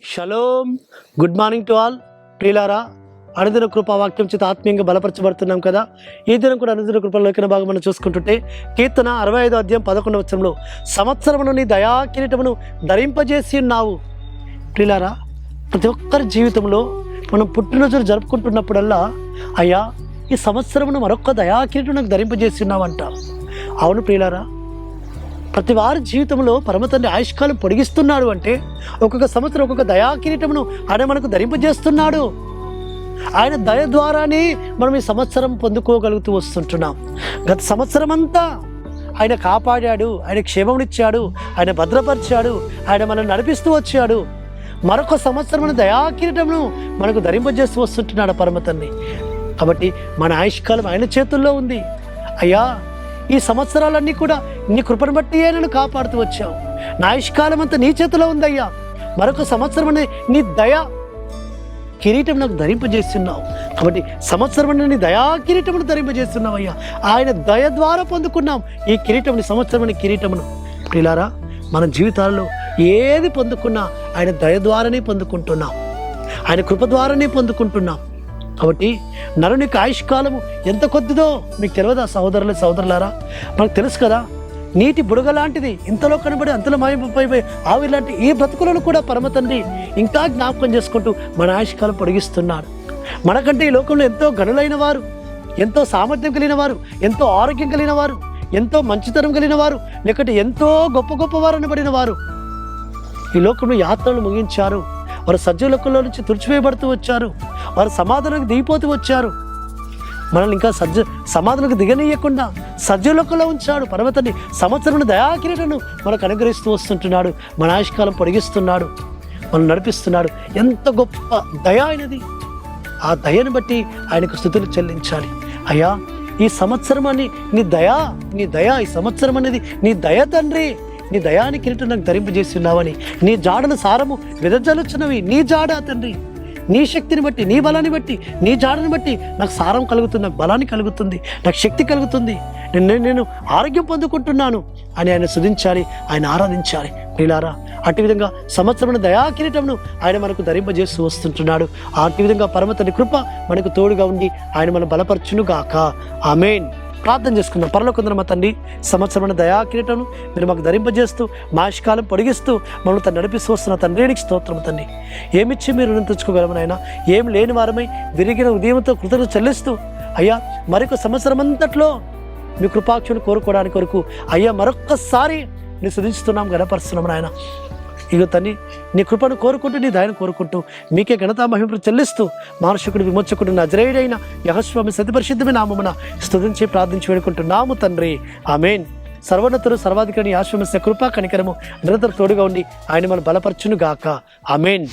Shalom, good morning to all. ప్రియులారా, అనుదిన కృపా వాక్యం చేత ఆత్మీయంగా బలపరచబడుతున్నాం కదా. ఈ దినం కూడా అనుదిన కృపలో లేఖన భాగం మనం చూసుకుంటుంటే కీర్తన 65 అధ్యాయం 11 వచనంలో సంవత్సరమును నీ దయా కిరీటమును ధరింపజేసి ఉన్నావు. ప్రియులారా, ప్రతి ఒక్కరి జీవితంలో మనం పుట్టినరోజులు జరుపుకుంటున్నప్పుడల్లా అయ్యా ఈ సంవత్సరమును మరొక దయా కిరీటం నాకు ధరింపజేసి ఉన్నావంట. అవును ప్రియులారా, ప్రతి వారి జీవితంలో పరమతండ్రి ఆయుష్కాలం పొడిగిస్తున్నాడు అంటే ఒక్కొక్క సంవత్సరం ఒక్కొక్క దయా కిరీటమును ఆయన మనకు ధరింపజేస్తున్నాడు. ఆయన దయ ద్వారానే మనం ఈ సంవత్సరం పొందుకోగలుగుతూ వస్తుంటున్నాం. గత సంవత్సరం అంతా ఆయన కాపాడాడు, ఆయన క్షేమమునిచ్చాడు, ఆయన భద్రపరిచాడు, ఆయన మనల్ని నడిపిస్తూ వచ్చాడు. మరొక సంవత్సరం దయా కిరీటమును మనకు ధరింపజేస్తూ వస్తుంటున్నాడు పరమతండ్రి. కాబట్టి మన ఆయుష్కాలం ఆయన చేతుల్లో ఉంది. అయ్యా ఈ సంవత్సరాలన్నీ కూడా నీ కృపను బట్టియే నన్ను కాపాడుతూ వచ్చావు. నా ఆయుష్కాలం అంతా నీ చేతిలో ఉందయ్యా. మరొక సంవత్సరం అనే నీ దయ కిరీటం నాకు ధరింపజేస్తున్నావు. కాబట్టి సంవత్సరం నీ దయా కిరీటమును ధరింపజేస్తున్నావు అయ్యా. ఆయన దయ ద్వారా పొందుకున్నాం ఈ కిరీటముని, సంవత్సరం అనే కిరీటమును. ప్రియులారా, మన జీవితాల్లో ఏది పొందుకున్నా ఆయన దయ ద్వారానే పొందుకుంటున్నాం, ఆయన కృప ద్వారానే పొందుకుంటున్నాం. కాబట్టి నరునికి ఆయుష్కాలము ఎంత కొద్దిదో మీకు తెలియదా సహోదరులు సహోదరులారా? మనకు తెలుసు కదా, నీటి బుడగ లాంటిది, ఇంతలో కనబడి అంతలో మాయమైపోయి ఆవిరి లాంటి ఈ బ్రతుకులను కూడా పరమతండ్రి ఇంకా జ్ఞాపకం చేసుకుంటూ మన ఆయుష్కాలం పొడిగిస్తున్నాడు. మనకంటే ఈ లోకంలో ఎంతో గనులైన వారు, ఎంతో సామర్థ్యం కలిగిన వారు, ఎంతో ఆరోగ్యం కలిగిన వారు, ఎంతో మంచితనం కలిగిన వారు, లేకపోతే ఎంతో గొప్ప గొప్పవారు అనబడిన వారు ఈ లోకంలో యాత్రలు ముగించారు. వారు సజ్జలోకంలో నుంచి తుడిచివేయబడుతూ వచ్చారు, వారు సమాధానానికి దిగిపోతూ వచ్చారు. మనల్ని ఇంకా సమాధానానికి దిగనీయకుండా సజ్జలోకంలో ఉంచాడు పర్వతాన్ని. సంవత్సరం దయాకిరీటను మనకు అనుగ్రహిస్తూ వస్తుంటున్నాడు. మన ఆయుష్కాలం పొడిగిస్తున్నాడు, మనం నడిపిస్తున్నాడు. ఎంత గొప్ప దయ ఆయనది. ఆ దయను బట్టి ఆయనకు స్తుతులు చెల్లించాలి. అయ్యా ఈ సంవత్సరం అని నీ దయ ఈ సంవత్సరం అనేది నీ దయ తండ్రి. నీ దయాని కిరీటం నాకు ధరింపజేసి ఉన్నావని, నీ జాడను సారము వెదజల్లుచున్నవి నీ జాడ తండ్రి. నీ శక్తిని బట్టి, నీ బలాన్ని బట్టి, నీ జాడని బట్టి నాకు సారం కలుగుతుంది, నాకు బలాన్ని కలుగుతుంది, నాకు శక్తి కలుగుతుంది, నేను ఆరోగ్యం పొందుకుంటున్నాను అని ఆయన స్తుతించాలి, ఆయన ఆరాధించాలి. ప్రియులారా, అటు విధంగా సంవత్సరం దయా కిరీటమును ఆయన మనకు ధరింపజేస్తూ వస్తుంటున్నాడు. అటు విధంగా పరమతండ్రి కృప మనకు తోడుగా ఉండి ఆయన మనం బలపరచును గాక. ఆమేన్. ప్రార్థన చేసుకుందాం. పరలోకమందున్న మా తండ్రి, సంవత్సరమైన దయా కిరీటమును మీరు మాకు ధరింపజేస్తూ మా ఆయుష్కాలం పొడిగిస్తూ మమ్మల్ని తను నడిపిస్తూ వస్తున్న తండ్రికి స్తోత్రం తండ్రి. ఏమిచ్చి మీరు రుణం తెచ్చుకోగలమని ఆయన, ఏం లేని వారమై విరిగిన ఉదయంతో కృతజ్ఞత చెల్లిస్తూ అయ్యా మరొక సంవత్సరం అంతట్లో మీ కృపాక్షను కోరుకోవడానికి వరకు అయ్యా మరొక్కసారి నేను స్తుతిస్తున్నాం, గణపరుస్తున్నాం నాయన. ఇగో తండ్రి, నీ కృపను కోరుకుంటూ, నీ దయను కోరుకుంటూ మీకే ఘనతా మహిమ చెల్లిస్తూ మానసికుడు విమోచకుడు నజరేయుడైన యెహోవా సతి పరిశుద్ధమైన నామమున స్తుతించి ప్రార్థించి వేడుకుంటున్నాము తండ్రి. ఆమేన్. సర్వోన్నతుడు సర్వాధికారి యెహోవా కృపా కనికరము నిరంతరం తోడుగా ఉండి ఆయన మనం బలపరచును గాక. ఆమేన్.